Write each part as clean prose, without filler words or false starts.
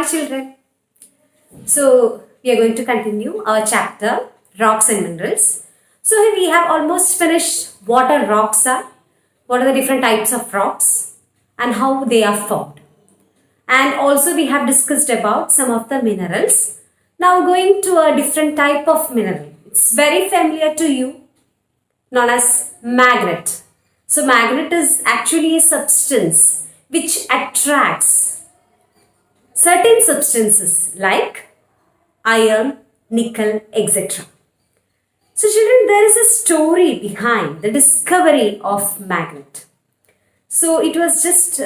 Hi children. So we are going to continue our chapter Rocks and Minerals. So here we have almost finished what are rocks are, what are the different types of rocks and how they are formed. And also we have discussed about some of the minerals. Now going to a different type of mineral. It's very familiar to you, known as magnet. So magnet is actually a substance which attracts certain substances like iron, nickel, etc. So children, there is a story behind the discovery of magnet. So it was just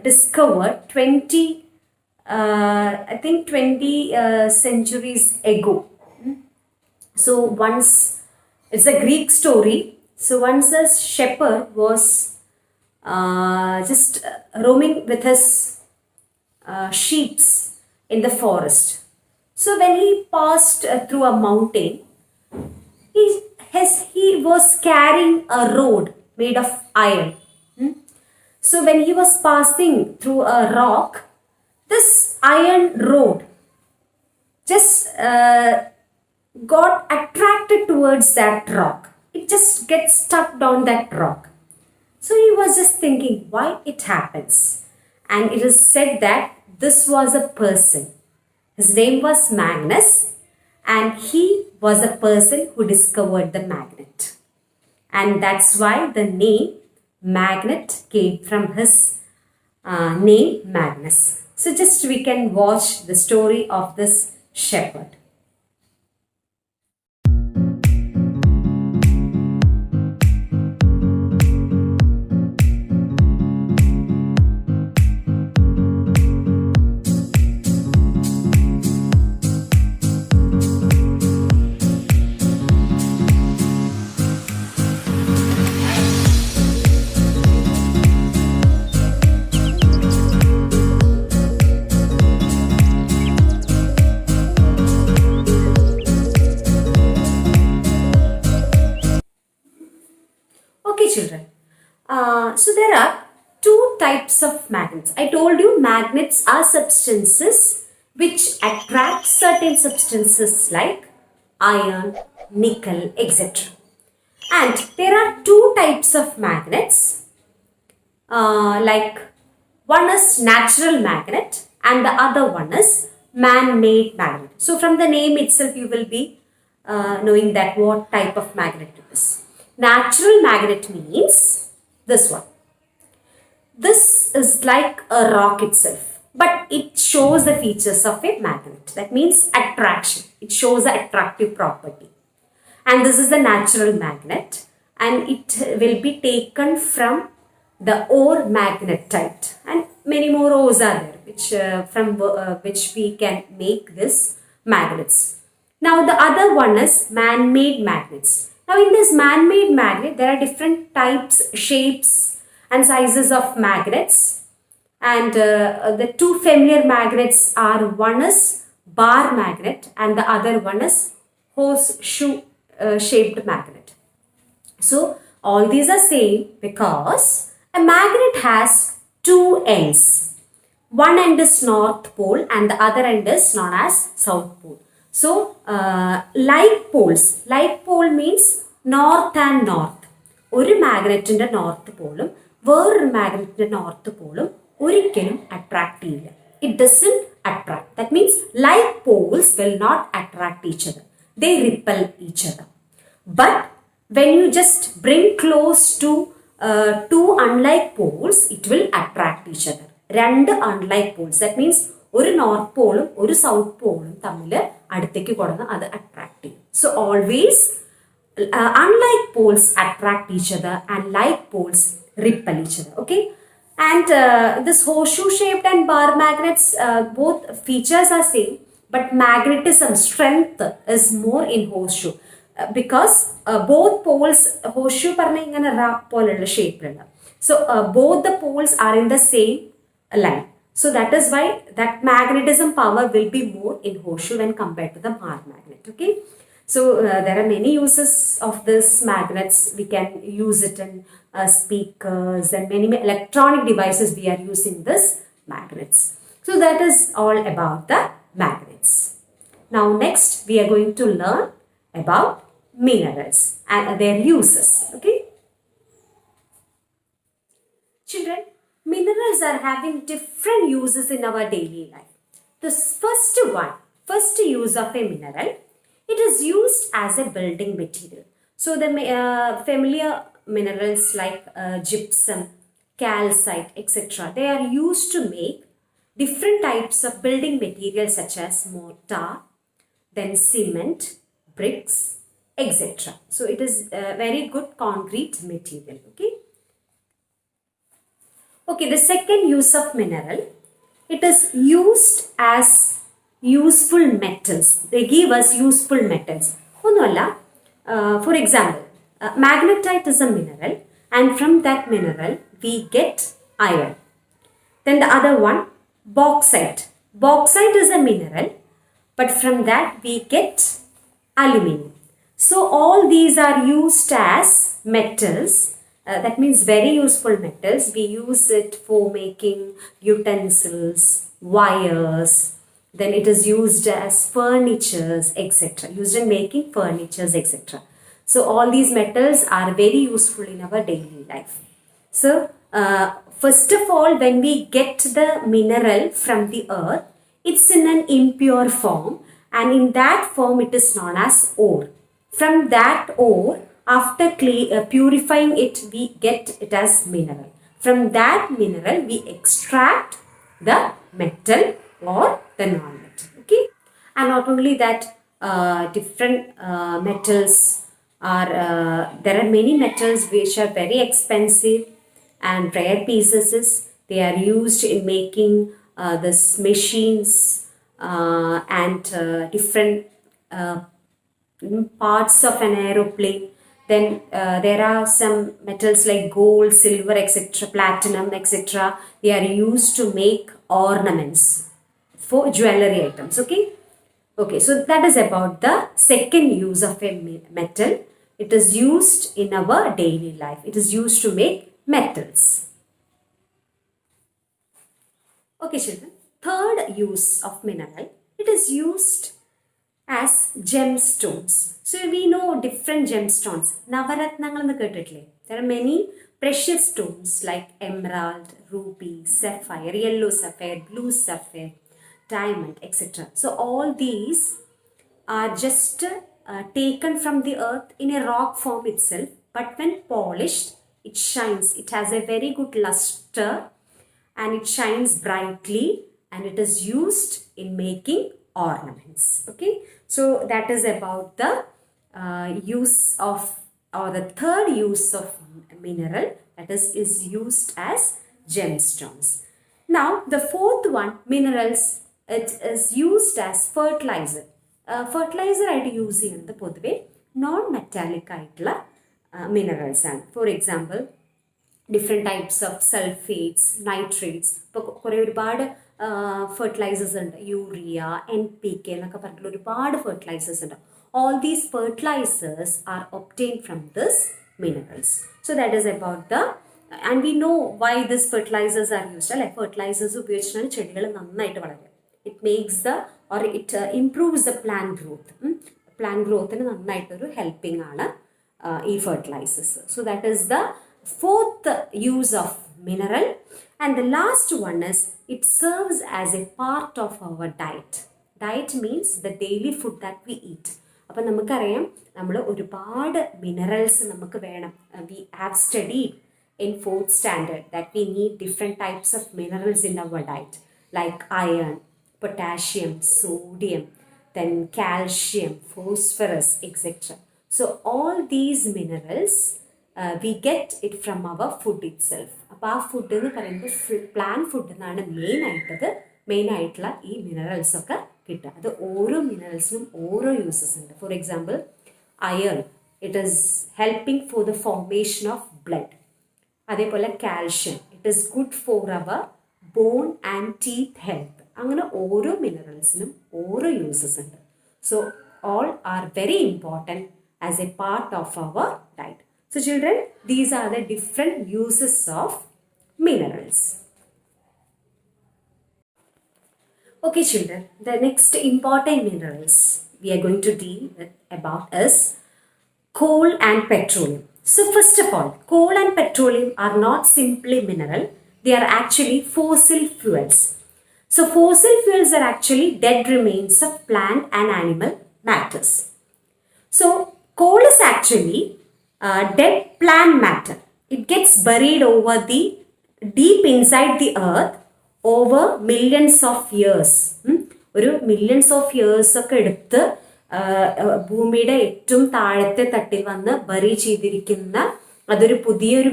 discovered 20 centuries ago. So once, it's a Greek story. So once a shepherd was just roaming with his sheep in the forest. So when he passed through a mountain, he was carrying a rod made of iron. So when he was passing through a rock, this iron rod just got attracted towards that rock. It just gets stuck down that rock. So he was just thinking why it happens. And it is said that this was a person. His name was Magnus, and he was the person who discovered the magnet. And that's why the name magnet came from his name Magnus. So just we can watch the story of this shepherd. Okay children, so there are two types of magnets. I told you magnets are substances which attract certain substances like iron, nickel, etc. And there are two types of magnets, like one is natural magnet and the other one is man-made magnet. So from the name itself you will be knowing that what type of magnet it is. Natural magnet means this one. This is like a rock itself, but it shows the features of a magnet. That means attraction. It shows the attractive property. And this is the natural magnet, and it will be taken from the ore magnetite. And many more ores are there, which from which we can make this magnets. Now the other one is man-made magnets. Now in this man-made magnet, there are different types, shapes and sizes of magnets. And the two familiar magnets are, one is bar magnet and the other one is horseshoe shaped magnet. So all these are same because a magnet has two ends. One end is north pole and the other end is known as south pole. So, like poles. Like pole means north and north. ഒരു മാഗ്നറ്റിന്റെ north പോളും വേറൊരു മാഗ്നറ്റിന്റെ north പോളും ഒരിക്കലും attract ചെയ്യില്ല. It doesn't attract. That means like poles will not attract each other. They repel each other. But when you just bring close to two unlike poles, it will attract each other. രണ്ട് unlike poles. That means ഒരു north പോളും ഒരു south പോളും തമ്മിൽ അടുത്തേക്ക് കൊടുന്ന് അത് attract ചെയ്യും. So always unlike poles attract each other and like poles repel each other. Okay, and this horseshoe shaped and bar magnets, both features are same, but magnetism strength is more in horseshoe because both poles, horseshoe പറഞ്ഞ ഇങ്ങനെ റ പോലുള്ള ഷേപ്പിലുള്ള, so both the poles are in the same line. So that is why that magnetism power will be more in horseshoe when compared to the bar magnet. Okay. So there are many uses of this magnets. We can use it in speakers and many electronic devices we are using this magnets. So that is all about the magnets. Now next we are going to learn about minerals and their uses. Okay. Children, minerals are having different uses in our daily life. The first use of a mineral, it is used as a building material. So the familiar minerals like gypsum, calcite, etc. They are used to make different types of building materials such as mortar, then cement, bricks, etc. So it is a very good concrete material. Okay. Okay, the second use of mineral, it is used as useful metals. They give us useful metals. For example, magnetite is a mineral, and from that mineral we get iron. Then the other one, bauxite. Bauxite is a mineral, but from that we get aluminium. So all these are used as metals. That means very useful metals. We use it for making utensils, wires. Then it is used as furnitures, etc. Used in making furnitures, etc. So all these metals are very useful in our daily life. So first of all, when we get the mineral from the earth, it's in an impure form, and in that form it is known as ore. From that ore, after purifying it, we get it as mineral. From that mineral, we extract the metal or the non-metal. Okay, and not only that, different metals are there are many metals which are very expensive and rare pieces. They are used in making this machines and different parts of an aeroplane. Then there are some metals like gold, silver, etc., platinum, etc. They are used to make ornaments for jewelry items. Okay. Okay, so that is about the second use of a metal. It is used in our daily life. It is used to make metals. Okay, children. Third use of mineral. It is used as gemstones. So we know different gemstones. There are many precious stones like emerald, ruby, sapphire, yellow sapphire, blue sapphire, diamond, etc. So all these are just taken from the earth in a rock form itself, but when polished, it shines. It has a very good luster and it shines brightly, and it is used in making ornaments. Okay, so that is about the use of, or the third use of mineral, that is used as gemstones. Now the fourth one, minerals, it is used as fertilizer. Fertilizer ആയിട്ട് use ചെയ്യുന്നത് പൊതുവെ non metallic ആയിട്ടുള്ള minerals ആണ്. For example different types of sulphates, nitrates. ഇപ്പോൾ കുറേ ഒരുപാട് fertilisers ഉണ്ട്, urea, NPK എന്നൊക്കെ പറഞ്ഞിട്ടുള്ള ഒരുപാട് ഫെർട്ടിലൈസേഴ്സ് ഉണ്ട്. All these fertilizers are obtained from this minerals. So that is about the, and we know why these fertilizers are used. Like fertilizers ഉപയോഗിച്ചിട്ടാണ് ചെടികൾ നന്നായിട്ട് വളരുക. It makes the, or it improves the plant growth. Plant growthന് നന്നായിട്ടൊരു helping ആണ് ഈ fertilisers. So that is the fourth use of mineral. And the last one is, it serves as a part of our diet. Diet means the daily food that we eat. അപ്പം നമുക്കറിയാം, നമ്മൾ ഒരുപാട് minerals നമുക്ക് വേണം. We have studied in 4th standard that we need different types of minerals in our diet, like iron, potassium, sodium, then calcium, phosphorus, etc. So all these minerals we get it from our food itself. അപ്പോൾ ആ food എന്ന് പറയുമ്പോൾ plant food എന്നാണ് മെയിനായിട്ടുള്ള ഈ minerals ഒക്കെ കിട്ടുക. അത് ഓരോ മിനറൽസിനും ഓരോ യൂസസ് ഉണ്ട്. For example iron, it is helping for the formation of blood. അതേപോലെ calcium, it is good for our bone and teeth health. അങ്ങനെ ഓരോ മിനറൽസിനും ഓരോ യൂസസ് ഉണ്ട്. So all are very important as a part of our diet. So children, these are the different uses of minerals. Okay, children, the next important minerals we are going to deal with about is coal and petroleum. So first of all, coal and petroleum are not simply mineral, they are actually fossil fuels. So fossil fuels are actually dead remains of plant and animal matters. So coal is actually dead plant matter. It gets buried over the deep inside the earth over millions of years. ഒരു millions of years ഒക്കെ എടുത്ത് ഭൂമിയുടെ ഏറ്റവും താഴത്തെ തട്ടിൽ വന്ന് bury ചെയ്തിരിക്കുന്ന അതൊരു പുതിയൊരു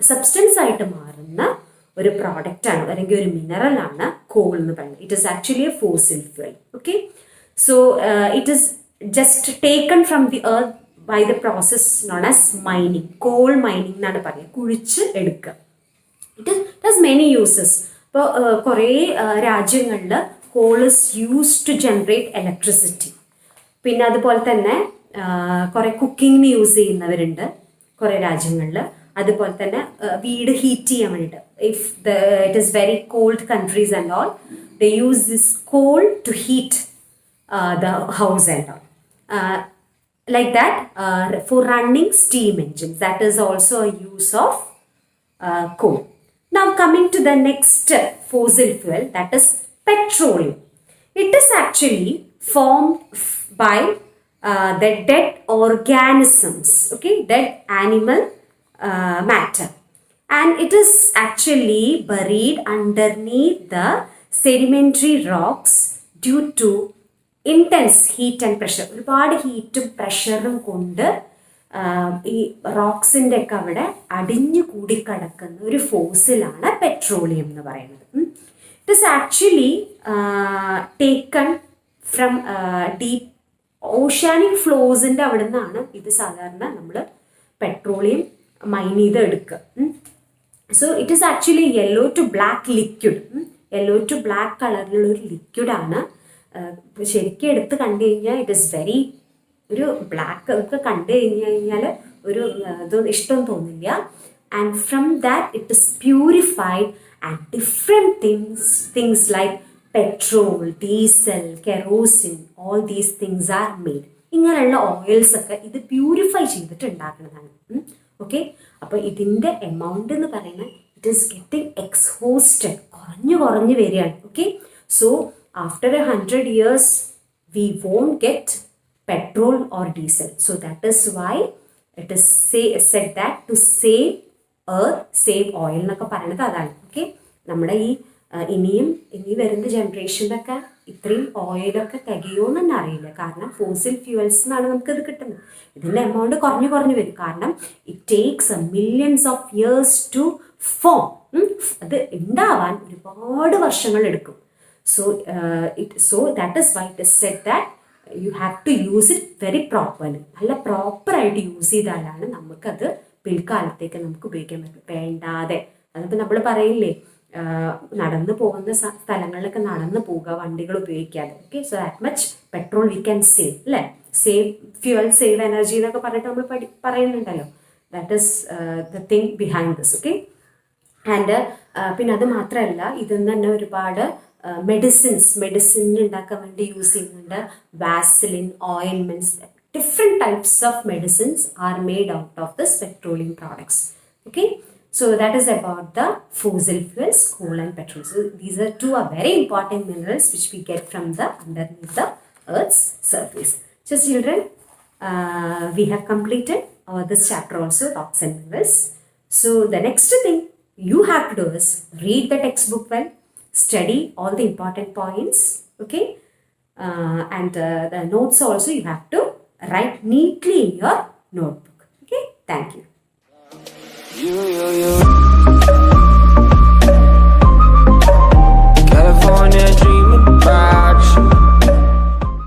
സബ്സ്റ്റൻസ് ആയിട്ട് മാറുന്ന ഒരു പ്രോഡക്റ്റ് ആണ് അല്ലെങ്കിൽ ഒരു മിനറൽ ആണ് കോൾ എന്ന് പറയുന്നത്. It is actually A fossil fuel. Okay, so it is just taken from the earth by the process known as mining. Coal mining എന്നാണ് പറയുക, കുഴിച്ച് എടുക്കുക. It has many uses. ഇപ്പോൾ കുറേ രാജ്യങ്ങളിൽ coal is used to generate electricity. പിന്നെ അതുപോലെ തന്നെ കുറേ കുക്കിങ്ങിന് യൂസ് ചെയ്യുന്നവരുണ്ട് കുറേ രാജ്യങ്ങളിൽ. അതുപോലെ തന്നെ വീട് ഹീറ്റ് ചെയ്യാൻ വേണ്ടിയിട്ട്, if it is very cold countries and all, they use this coal to heat the house and all. Like that, for running steam engines, that is also a use of coal. Now coming to the next fossil fuel, that is petroleum. It is actually formed by the dead organisms, okay, dead animal matter, and it is actually buried underneath the sedimentary rocks due to intense heat and pressure. ഒരുപാട് ഹീറ്റും പ്രഷറും കൊണ്ട് ഈ റോക്സിൻ്റെ ഒക്കെ അവിടെ അടിഞ്ഞു കൂടിക്കിടക്കുന്ന ഒരു ഫോസിലാണ് petroleum എന്ന് പറയുന്നത്. It is actually taken from deep oceanic ഫ്ലോസിൻ്റെ അവിടെ നിന്നാണ് ഇത് സാധാരണ നമ്മൾ പെട്രോളിയം മൈൻ ചെയ്ത് എടുക്കുക. So it is actually yellow to black liquid. Yellow to black കളറിലുള്ള ഒരു ലിക്വിഡാണ്. ശരിക്കും എടുത്ത് കണ്ടു കഴിഞ്ഞാൽ ഇറ്റ് ഇസ് വെരി ഒരു ബ്ലാക്ക് ഒക്കെ കണ്ടു കഴിഞ്ഞാൽ ഒരു ഇത് ഇഷ്ടം തോന്നില്ല. And from that it is purified and different things like petrol, diesel, kerosene, all these things are made. ഇങ്ങനെയുള്ള ഓയിൽസ് ഒക്കെ ഇത് പ്യൂരിഫൈ ചെയ്തിട്ട് ഉണ്ടാക്കുന്നതാണ്. ഓക്കെ, അപ്പോൾ ഇതിൻ്റെ എമൗണ്ട് എന്ന് പറയുന്നത് ഇറ്റ് ഈസ് ഗെറ്റിംഗ് എക്സ്ഹോസ്റ്റഡ്, കുറഞ്ഞു വരികയാണ്. Okay, so after 100 years we won't get petrol or diesel. So that is why it is said that to save earth, save oil എന്നൊക്കെ പറയുന്നത് അതാണ്. ഓക്കെ, നമ്മുടെ ഇനി വരുന്ന ജനറേഷനിലൊക്കെ ഇത്രയും ഓയിലൊക്കെ തികയുമെന്ന് തന്നെ അറിയില്ല. കാരണം ഫോസിൽ ഫ്യൂവൽസ് എന്നാണ് നമുക്കിത് കിട്ടുന്നത്. ഇതിൻ്റെ എമൗണ്ട് കുറഞ്ഞു വരും. കാരണം it takes millions of years to form. അത് ഉണ്ടാവാൻ ഒരുപാട് വർഷങ്ങൾ എടുക്കും. So that is why it is said that you have to use it very properly. നല്ല പ്രോപ്പറായിട്ട് യൂസ് ചെയ്താലാണ് നമുക്കത് പിൽക്കാലത്തേക്ക് നമുക്ക് ഉപയോഗിക്കാൻ പറ്റും. വേണ്ടാതെ അതിപ്പോൾ നമ്മൾ പറയില്ലേ, നടന്നു പോകുന്ന സ്ഥലങ്ങളിലൊക്കെ നടന്നു പോവുക, വണ്ടികൾ ഉപയോഗിക്കാതെ. Okay, so that much petrol we can save, അല്ലേ? സേവ് ഫ്യൂവൽ, സേവ് എനർജി എന്നൊക്കെ പറഞ്ഞിട്ട് നമ്മൾ പറയുന്നുണ്ടല്ലോ. That is the thing behind this. Okay, and പിന്നെ അത് മാത്രമല്ല, ഇതിൽ നിന്ന് തന്നെ ഒരുപാട് മെഡിസിൻ ഉണ്ടാക്കാൻ വേണ്ടി യൂസ് ചെയ്യുന്നുണ്ട്. വാസലിൻ, ഓയിൻമെന്റ്സ്, different types of medicines are made out of this petroleum products. Okay, so that is about the fossil fuels, coal and petrol. So these are two very important minerals which we get from the underneath the earth's surface. So children, we have completed this chapter also, rocks and minerals. So the next thing you have to do is read the textbook well, study all the important points, okay, and the notes also you have to write neatly in your notebook. Okay, thank you.